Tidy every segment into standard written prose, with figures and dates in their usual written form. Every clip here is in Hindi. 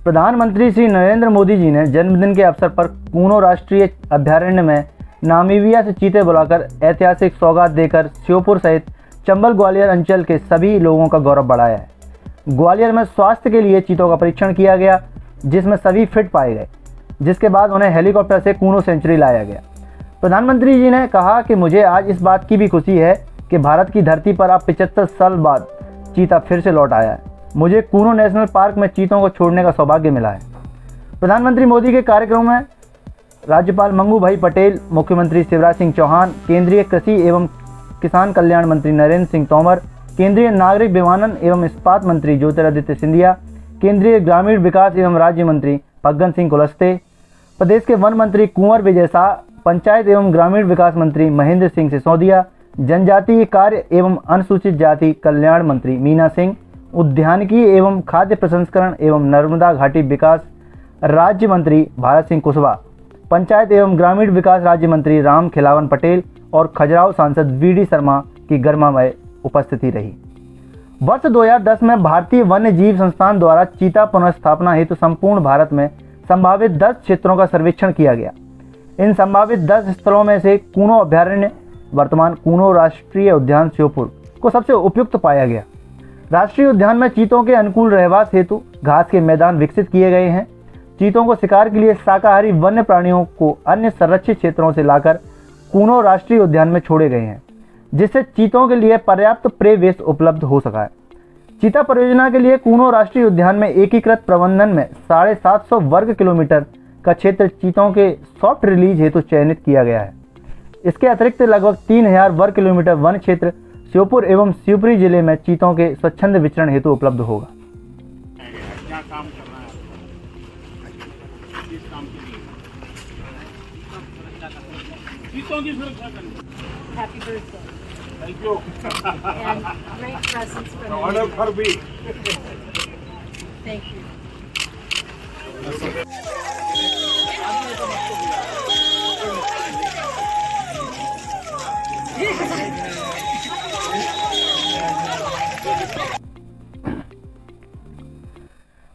प्रधानमंत्री श्री नरेंद्र मोदी जी ने जन्मदिन के अवसर पर कूनो राष्ट्रीय अभयारण्य में नामीबिया से चीते बुलाकर ऐतिहासिक सौगात देकर श्योपुर सहित चंबल ग्वालियर अंचल के सभी लोगों का गौरव बढ़ाया है। ग्वालियर में स्वास्थ्य के लिए चीतों का परीक्षण किया गया, जिसमें सभी फिट पाए गए, जिसके बाद उन्हें हेलीकॉप्टर से कूनो सेंचुरी लाया गया। प्रधानमंत्री जी ने कहा कि मुझे आज इस बात की भी खुशी है कि भारत की धरती पर अब 75 साल बाद चीता फिर से लौट आया है। मुझे कूनो नेशनल पार्क में चीतों को छोड़ने का सौभाग्य मिला है। प्रधानमंत्री मोदी के कार्यक्रम में राज्यपाल मंगू भाई पटेल, मुख्यमंत्री शिवराज सिंह चौहान, केंद्रीय कृषि एवं किसान कल्याण मंत्री नरेंद्र सिंह तोमर, केंद्रीय नागरिक विमानन एवं इस्पात मंत्री ज्योतिरादित्य सिंधिया, केंद्रीय ग्रामीण विकास एवं राज्य मंत्री फग्गन सिंह कुलस्ते, प्रदेश के वन मंत्री कुंवर विजय शाह, पंचायत एवं ग्रामीण विकास मंत्री महेंद्र सिंह सिसोदिया, जनजातीय कार्य एवं अनुसूचित जाति कल्याण मंत्री मीना सिंह, उद्यानिकी एवं खाद्य प्रसंस्करण एवं नर्मदा घाटी विकास राज्य मंत्री भारत सिंह कुशवाहा, पंचायत एवं ग्रामीण विकास राज्य मंत्री राम खिलावन पटेल और खजुराहो सांसद वीडी शर्मा की गर्मामय उपस्थिति रही। वर्ष 2010 में भारतीय वन्य जीव संस्थान द्वारा चीता पुनर्स्थापना हेतु संपूर्ण भारत में संभावित 10 क्षेत्रों का सर्वेक्षण किया गया। इन संभावित 10 स्थलों में से कूनो अभयारण्य वर्तमान कूनो राष्ट्रीय उद्यान श्योपुर को सबसे उपयुक्त पाया गया। राष्ट्रीय उद्यान में चीतों के अनुकूल रहवास हेतु घास के मैदान विकसित किए गए हैं। चीतों को शिकार के लिए शाकाहारी वन्य प्राणियों को अन्य संरक्षित क्षेत्रों से लाकर कूनो राष्ट्रीय उद्यान में छोड़े गए हैं, जिससे चीतों के लिए पर्याप्त प्रे वेस्ट उपलब्ध हो सका है। चीता परियोजना के लिए कूनो राष्ट्रीय उद्यान में एकीकृत प्रबंधन में 750 वर्ग किलोमीटर का क्षेत्र चीतों के सॉफ्ट रिलीज हेतु चयनित किया गया है। इसके अतिरिक्त लगभग 3000 वर्ग किलोमीटर वन क्षेत्र श्योपुर एवं शिवपुरी जिले में चीतों के स्वच्छंद विचरण हेतु उपलब्ध होगा। क्या काम कर रहा है? किस काम के लिए? चीतों की सुरक्षा करनी। Happy birthday. Thank you. And great presents from you. Order for me. Thank you.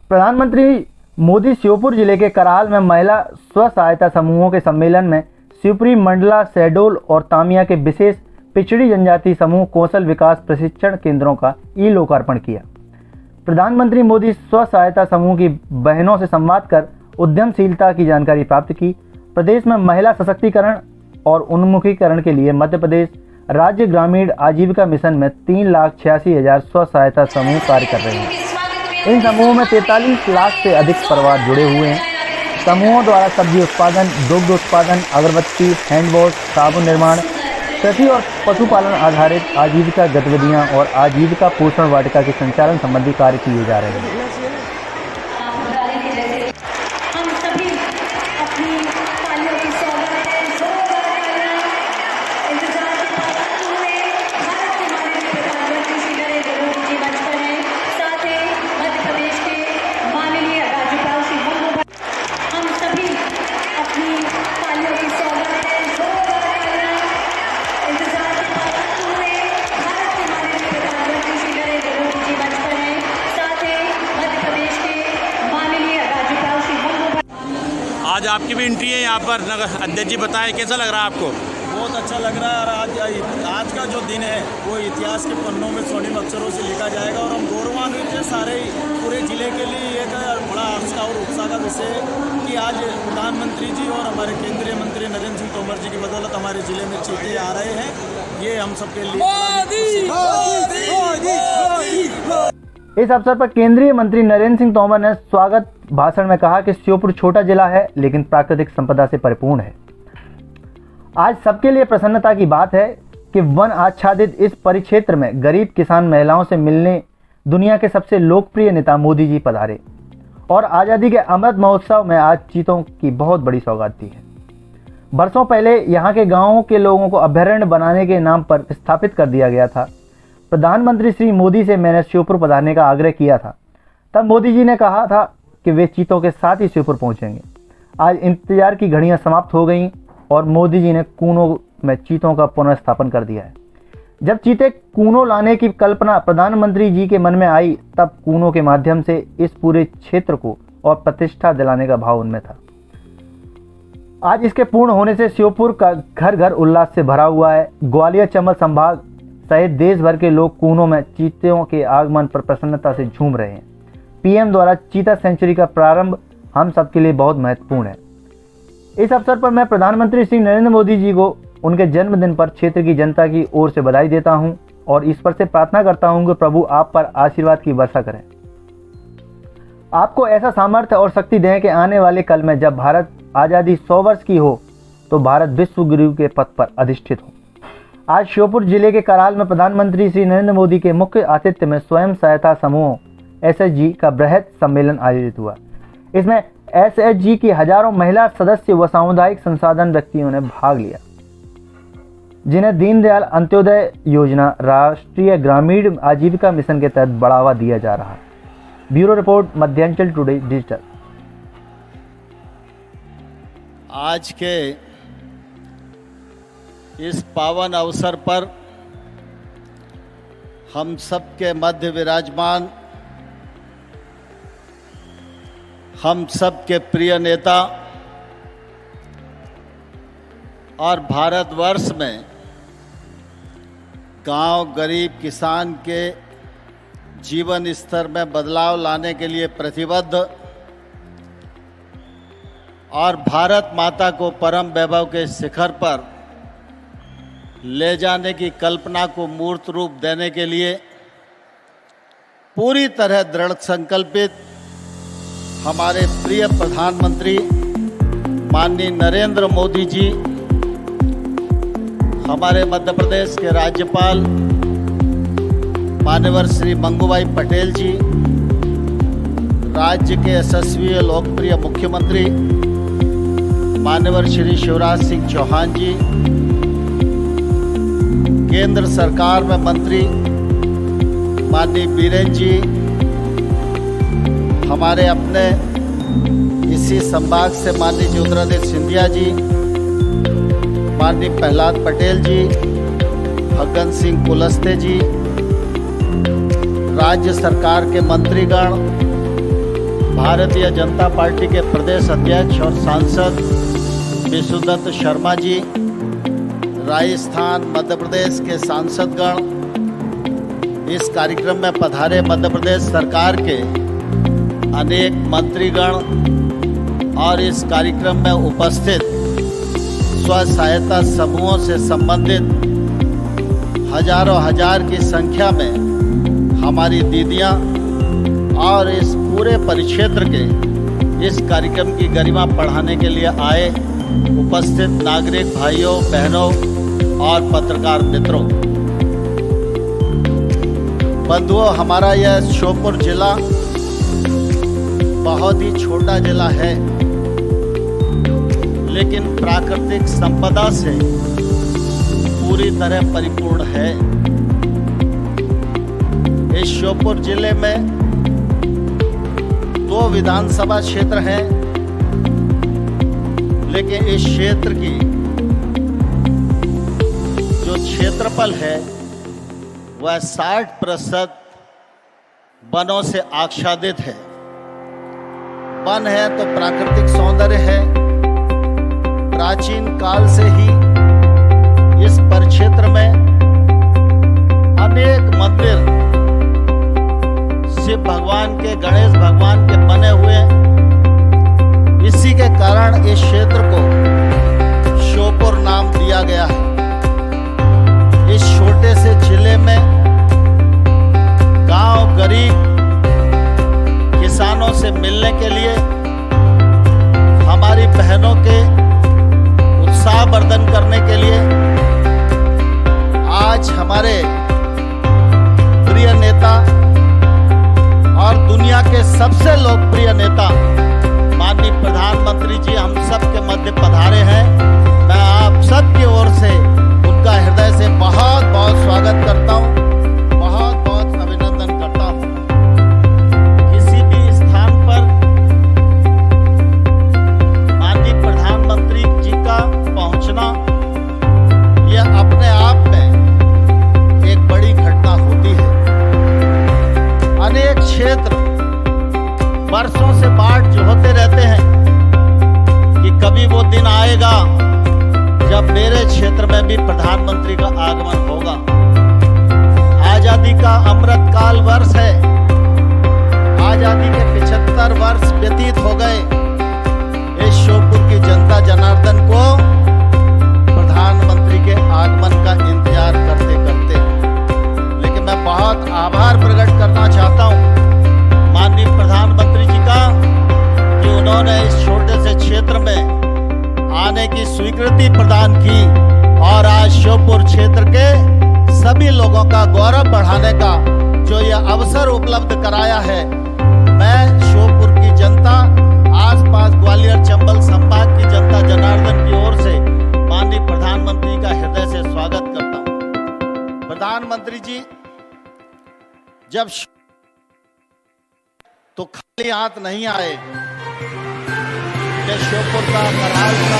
प्रधानमंत्री मोदी श्योपुर जिले के कराल में महिला स्व सहायता समूहों के सम्मेलन में शिवपुरी, मंडला, शहडोल और तामिया के विशेष पिछड़ी जनजाति समूह कौशल विकास प्रशिक्षण केंद्रों का ई लोकार्पण किया। प्रधानमंत्री मोदी स्व सहायता समूह की बहनों से संवाद कर उद्यमशीलता की जानकारी प्राप्त की। प्रदेश में महिला सशक्तिकरण और उन्मुखीकरण के लिए मध्य प्रदेश राज्य ग्रामीण आजीविका मिशन में 3,86,000 स्व सहायता समूह कार्य कर रहे हैं। इन समूहों में 43 लाख से अधिक परिवार जुड़े हुए हैं। समूहों द्वारा सब्जी उत्पादन, दुग्ध उत्पादन, अगरबत्ती, हैंड वॉश, साबुन निर्माण, कृषि और पशुपालन आधारित आजीविका गतिविधियां और आजीविका पोषण वाटिका के संचालन संबंधी कार्य किए जा रहे हैं। आज आपकी भी एंट्री है यहाँ पर, अध्यक्ष जी बताएं कैसा लग रहा है आपको? बहुत अच्छा लग रहा है और आज का जो दिन है वो इतिहास के पन्नों में स्वर्णिम अक्षरों से लिखा जाएगा और हम गौरवान्वित हैं सारे पूरे ज़िले के लिए। एक बड़ा हर्ष का और उत्साह का विषय है कि आज प्रधानमंत्री जी और हमारे केंद्रीय मंत्री नरेंद्र सिंह तोमर जी की बदौलत हमारे ज़िले में चीते आ रहे हैं। ये हम सबके लिए इस अवसर पर केंद्रीय मंत्री नरेंद्र सिंह तोमर ने स्वागत भाषण में कहा कि श्योपुर छोटा जिला है लेकिन प्राकृतिक संपदा से परिपूर्ण है। आज सबके लिए प्रसन्नता की बात है कि वन आच्छादित इस परिक्षेत्र में गरीब किसान महिलाओं से मिलने दुनिया के सबसे लोकप्रिय नेता मोदी जी पधारे और आज़ादी के अमृत महोत्सव में आज चीतों की बहुत बड़ी सौगात दी है। वर्षों पहले यहाँ के गाँवों के लोगों को अभयारण्य बनाने के नाम पर स्थापित कर दिया गया था। प्रधानमंत्री श्री मोदी से मैंने श्योपुर पधारने का आग्रह किया था। तब मोदी जी ने कहा था कि वे चीतों के साथ ही श्योपुर पहुंचेंगे। आज इंतजार की घड़ियां समाप्त हो गईं और मोदी जी ने कूनो में चीतों का पुनर्स्थापन कर दिया है। जब चीते कूनो लाने की कल्पना प्रधानमंत्री जी के मन में आई, तब कूनो के माध्यम से इस पूरे क्षेत्र को और प्रतिष्ठा दिलाने का भाव उनमें था। आज इसके पूर्ण होने से श्योपुर का घर घर उल्लास से भरा हुआ है। ग्वालियर चंबल संभाग सहित देश भर के लोग कूनों में चीतों के आगमन पर प्रसन्नता से झूम रहे हैं। पीएम द्वारा चीता सेंचुरी का प्रारंभ हम सबके लिए बहुत महत्वपूर्ण है। इस अवसर पर मैं प्रधानमंत्री श्री नरेंद्र मोदी जी को उनके जन्मदिन पर क्षेत्र की जनता की ओर से बधाई देता हूं और ईश्वर से प्रार्थना करता हूं कि प्रभु आप पर आशीर्वाद की वर्षा करें, आपको ऐसा सामर्थ्य और शक्ति दें कि आने वाले कल में जब भारत आज़ादी 100 वर्ष की हो तो भारत विश्व गुरु के पद पर अधिष्ठित हो। आज श्योपुर जिले के कराल में प्रधानमंत्री श्री नरेंद्र मोदी के मुख्य आतिथ्य में स्वयं सहायता समूह SHG का बृहद सम्मेलन आयोजित हुआ। इसमें SHG की हजारों महिला सदस्य व सामुदायिक संसाधन व्यक्तियों ने भाग लिया, जिन्हें दीनदयाल अंत्योदय योजना राष्ट्रीय ग्रामीण आजीविका मिशन के तहत बढ़ावा दिया जा रहा है। Bureau report, Madhyanchal today digital. आज के इस पावन अवसर पर हम सबके मध्य विराजमान हम सबके प्रिय नेता और भारतवर्ष में गांव गरीब किसान के जीवन स्तर में बदलाव लाने के लिए प्रतिबद्ध और भारत माता को परम वैभव के शिखर पर ले जाने की कल्पना को मूर्त रूप देने के लिए पूरी तरह दृढ़ संकल्पित हमारे प्रिय प्रधानमंत्री माननीय नरेंद्र मोदी जी, हमारे मध्य प्रदेश के राज्यपाल मान्यवर श्री मंगूभाई पटेल जी, राज्य के यशस्वी लोकप्रिय मुख्यमंत्री मान्यवर श्री शिवराज सिंह चौहान जी, केंद्र सरकार में मंत्री माननीय बीरेन जी, हमारे अपने इसी संभाग से माननीय ज्योतिरादित्य सिंधिया जी, माननीय प्रहलाद पटेल जी, फग्गन सिंह कुलस्ते जी, राज्य सरकार के मंत्रीगण, भारतीय जनता पार्टी के प्रदेश अध्यक्ष और सांसद विशुदत्त शर्मा जी, राजस्थान मध्य प्रदेश के सांसदगण, इस कार्यक्रम में पधारे मध्य प्रदेश सरकार के अनेक मंत्रीगण और इस कार्यक्रम में उपस्थित स्व सहायता समूहों से संबंधित हजारों हजार की संख्या में हमारी दीदियां और इस पूरे परिक्षेत्र के इस कार्यक्रम की गरिमा बढ़ाने के लिए आए उपस्थित नागरिक भाइयों बहनों और पत्रकार मित्रों, बंधुओं, हमारा यह श्योपुर जिला बहुत ही छोटा जिला है, लेकिन प्राकृतिक संपदा से पूरी तरह परिपूर्ण है। इस श्योपुर जिले में 2 विधानसभा क्षेत्र हैं, लेकिन इस क्षेत्र की जो क्षेत्रफल है वह 60% वनों से आच्छादित है। वन है तो प्राकृतिक सौंदर्य है। प्राचीन काल से ही इस परिक्षेत्र में अनेक मंदिर शिव भगवान के, गणेश भगवान के बने हुए, इसी के कारण इस क्षेत्र को श्योपुर नाम दिया गया है। इस छोटे से जिले में गांव गरीब किसानों से मिलने के लिए, हमारी बहनों के उत्साहवर्धन करने के लिए आज हमारे प्रिय नेता और दुनिया के सबसे लोकप्रिय नेता माननीय प्रधानमंत्री जी हम सब के मध्य पधारे हैं। मैं आप सब की ओर से उनका हृदय से बहुत बहुत स्वागत करता हूं, बहुत बहुत अभिनंदन करता हूं। किसी भी स्थान पर जब मेरे क्षेत्र में भी प्रधानमंत्री का आगमन होगा। आजादी का अमृत काल वर्ष है। आजादी के 75 वर्ष व्यतीत हो गए। इस श्योपुर की जनता जनार्दन को प्रधानमंत्री के आगमन का इंतजार करते करते, लेकिन मैं बहुत आभार प्रकट करना चाहता हूं माननीय प्रधानमंत्री जी का कि उन्होंने इस छोटे से क्षेत्र में आने की स्वीकृति प्रदान की और आज श्योपुर क्षेत्र के सभी लोगों का गौरव बढ़ाने का जो यह अवसर उपलब्ध कराया है, मैं श्योपुर की जनता, आसपास ग्वालियर चंबल संभाग की जनता जनार्दन की ओर से माननीय प्रधानमंत्री का हृदय से स्वागत करता हूं। प्रधानमंत्री जी जब तो खाली हाथ नहीं आए। श्योपुर का, कराल का,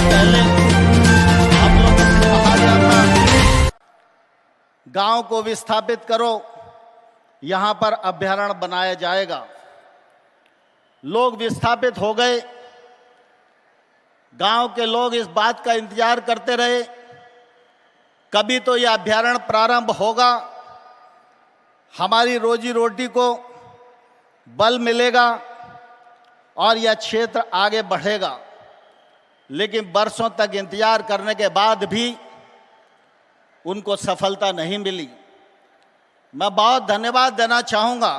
पहले हम लोगों को कहा गया था गांव को विस्थापित करो, यहां पर अभ्यारण्य बनाया जाएगा। लोग विस्थापित हो गए। गांव के लोग इस बात का इंतजार करते रहे कभी तो यह अभ्यारण्य प्रारंभ होगा, हमारी रोजी रोटी को बल मिलेगा और यह क्षेत्र आगे बढ़ेगा। लेकिन बरसों तक इंतजार करने के बाद भी उनको सफलता नहीं मिली। मैं बहुत धन्यवाद देना चाहूँगा।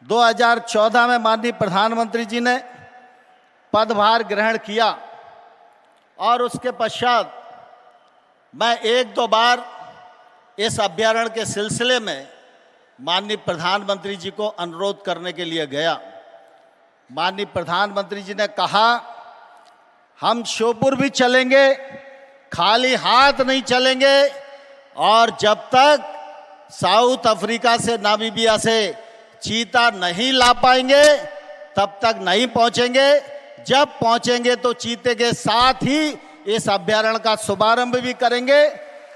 2014 में माननीय प्रधानमंत्री जी ने पदभार ग्रहण किया और उसके पश्चात मैं 1-2 बार इस अभ्यारण्य के सिलसिले में माननीय प्रधानमंत्री जी को अनुरोध करने के लिए गया। माननीय प्रधानमंत्री जी ने कहा हम श्योपुर भी चलेंगे, खाली हाथ नहीं चलेंगे और जब तक साउथ अफ्रीका से, नामीबिया से चीता नहीं ला पाएंगे तब तक नहीं पहुंचेंगे। जब पहुंचेंगे तो चीते के साथ ही इस अभ्यारण्य का शुभारंभ भी करेंगे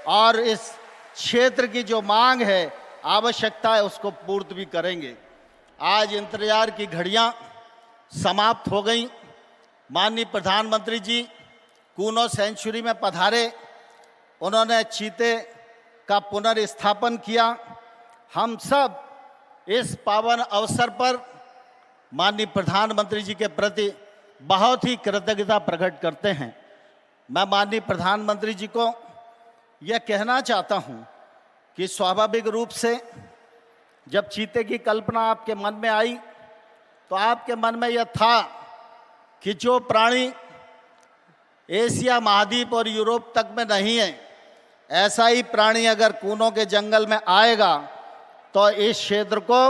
और इस क्षेत्र की जो मांग है, आवश्यकता है, उसको पूर्ति भी करेंगे। आज इंतजार की घड़ियां समाप्त हो गई। माननीय प्रधानमंत्री जी कूनो सेंचुरी में पधारे, उन्होंने चीते का पुनर्स्थापन किया। हम सब इस पावन अवसर पर माननीय प्रधानमंत्री जी के प्रति बहुत ही कृतज्ञता प्रकट करते हैं। मैं माननीय प्रधानमंत्री जी को यह कहना चाहता हूं कि स्वाभाविक रूप से जब चीते की कल्पना आपके मन में आई तो आपके मन में यह था कि जो प्राणी एशिया महाद्वीप और यूरोप तक में नहीं है, ऐसा ही प्राणी अगर कूनो के जंगल में आएगा तो इस क्षेत्र को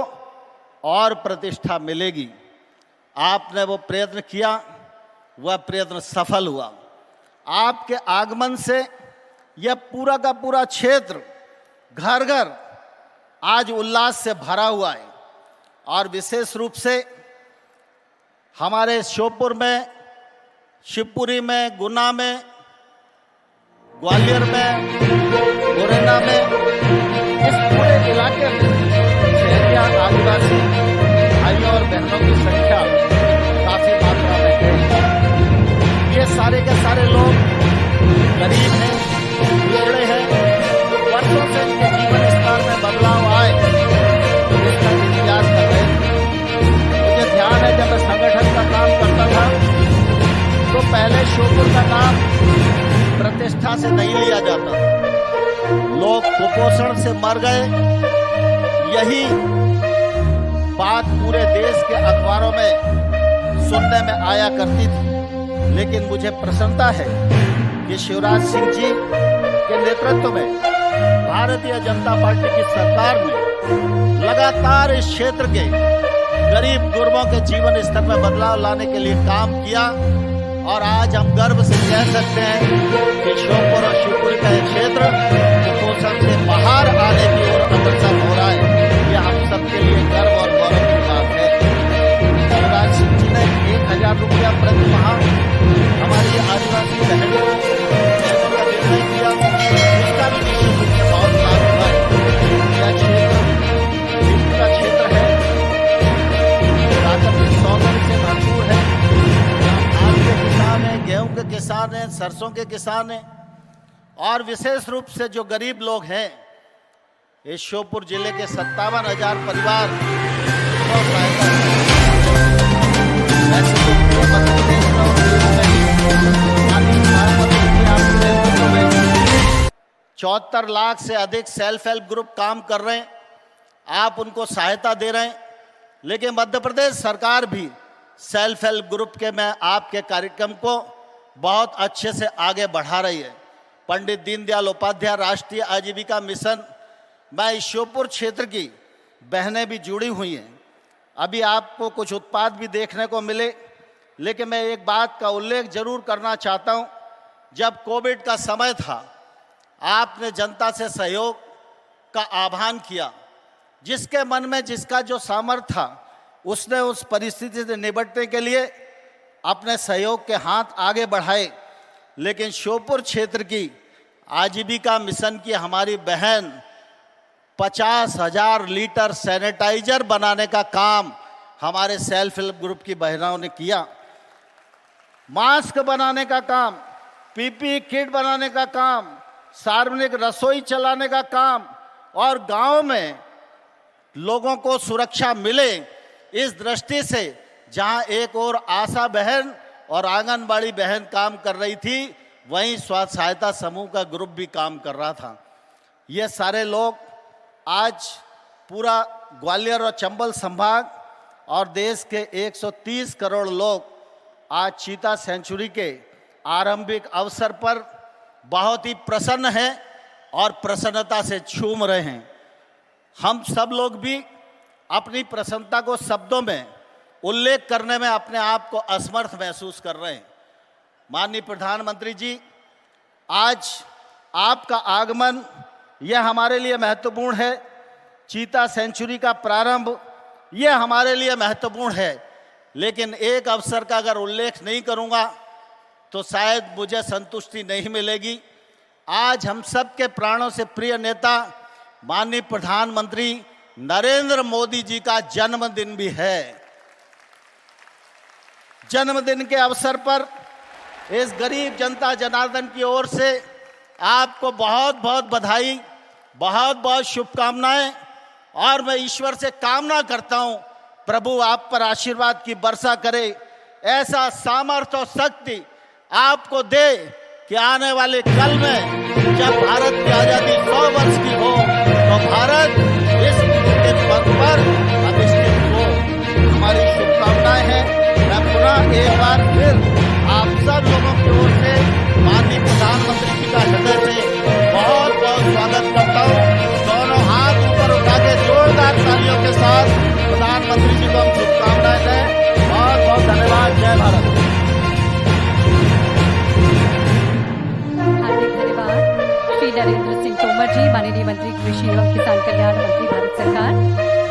और प्रतिष्ठा मिलेगी। आपने वो प्रयत्न किया, वह प्रयत्न सफल हुआ। आपके आगमन से यह पूरा का पूरा क्षेत्र घर घर आज उल्लास से भरा हुआ है और विशेष रूप से हमारे श्योपुर में, शिवपुरी में, गुना में, ग्वालियर में, मुरैना में, इस पूरे इलाके में शहरिया आदिवासी भाइयों और बहनों की संख्या काफी मात्रा में है। ये सारे के सारे लोग गरीब हैं, पिछड़े हैं, वर्षों से इनके जीवन स्तर में बदलाव आए, इसका इंतजार कर रहे हैं। मुझे ध्यान है जब मैं संगठन का काम करता था तो पहले श्योपुर का नाम प्रतिष्ठा से नहीं लिया जाता, लोग कुपोषण से मर गए, यही बात पूरे देश के अखबारों में सुनने में आया करती थी। लेकिन मुझे प्रसन्नता है कि शिवराज सिंह जी के नेतृत्व में भारतीय जनता पार्टी की सरकार ने लगातार इस क्षेत्र के गरीब गुरबों के जीवन स्तर में बदलाव लाने के लिए काम किया और आज हम गर्व से कह सकते हैं कि श्योपुर और शिवपुरी का एक क्षेत्र कुपोषण से बाहर आने की ओर अग्रसर हो रहा है। यह हम सबके लिए गर्व और गौरव की बात है। शिवराज सिंह जी ने 1000 रुपया प्रति माह हमारी आदिवासी बहनों का निर्णय किया, उसका भी निश्चित रूप से बहुत लाभ हुआ है। यह क्षेत्र का क्षेत्र है, प्राकृतिक सौंदर्य से भरपूर है। सरसों के किसान हैं और विशेष रूप से जो गरीब लोग हैं, इस श्योपुर जिले के 57,000 परिवार को सहायता ऐसे तो पूरे मध्य प्रदेश में और देश में माननीय प्रधानमंत्री जी आपके नेतृत्व में 74 लाख से अधिक सेल्फ हेल्प ग्रुप काम कर रहे हैं। आप उनको सहायता दे रहे हैं, लेकिन मध्य प्रदेश सरकार भी सेल्फ हेल्प ग्रुप के में आपके कार्यक्रम को बहुत अच्छे से आगे बढ़ा रही है। पंडित दीनदयाल उपाध्याय राष्ट्रीय आजीविका मिशन में इस श्योपुर क्षेत्र की बहनें भी जुड़ी हुई हैं। अभी आपको कुछ उत्पाद भी देखने को मिले, लेकिन मैं एक बात का उल्लेख जरूर करना चाहता हूं। जब कोविड का समय था, आपने जनता से सहयोग का आह्वान किया। जिसके मन में जिसका जो सामर्थ्य था, उसने उस परिस्थिति से निपटने के लिए अपने सहयोग के हाथ आगे बढ़ाए। लेकिन श्योपुर क्षेत्र की आजीविका मिशन की हमारी बहन 50,000 लीटर सैनिटाइजर बनाने का काम हमारे सेल्फ हेल्प ग्रुप की बहनों ने किया। मास्क बनाने का काम, पीपी किट बनाने का काम, सार्वजनिक रसोई चलाने का काम और गांव में लोगों को सुरक्षा मिले, इस दृष्टि से जहां एक और आशा बहन और आंगनबाड़ी बहन काम कर रही थी, वहीं स्वयं सहायता समूह का ग्रुप भी काम कर रहा था। ये सारे लोग आज पूरा ग्वालियर और चंबल संभाग और देश के 130 करोड़ लोग आज चीता सेंचुरी के आरंभिक अवसर पर बहुत ही प्रसन्न हैं और प्रसन्नता से झूम रहे हैं। हम सब लोग भी अपनी प्रसन्नता को शब्दों में उल्लेख करने में अपने आप को असमर्थ महसूस कर रहे हैं। माननीय प्रधानमंत्री जी, आज आपका आगमन यह हमारे लिए महत्वपूर्ण है। चीता सेंचुरी का प्रारंभ यह हमारे लिए महत्वपूर्ण है, लेकिन एक अवसर का अगर उल्लेख नहीं करूंगा तो शायद मुझे संतुष्टि नहीं मिलेगी। आज हम सब के प्राणों से प्रिय नेता माननीय प्रधानमंत्री नरेंद्र मोदी जी का जन्मदिन भी है। जन्मदिन के अवसर पर इस गरीब जनता जनार्दन की ओर से आपको बहुत बहुत बधाई, बहुत बहुत शुभकामनाएं। और मैं ईश्वर से कामना करता हूं, प्रभु आप पर आशीर्वाद की वर्षा करे, ऐसा सामर्थ्य और शक्ति आपको दे कि आने वाले कल में जब भारत की आज़ादी 100 वर्ष की हो, तो भारत इस के पद पर अधिष्ठित हो। हमारी शुभकामनाएं हैं। मैं पुनः एक बार फिर आप सब लोगों की ओर से माननीय प्रधानमंत्री जी का हृदय से बहुत बहुत स्वागत करता हूँ। दोनों हाथ ऊपर उठा के जोरदार तालियों के साथ प्रधानमंत्री जी को हम शुभकामनाएं दें। बहुत बहुत धन्यवाद। जय भारत। हार्दिक धन्यवाद श्री नरेंद्र सिंह तोमर जी, माननीय मंत्री कृषि एवं किसान कल्याण मंत्री, भारत सरकार।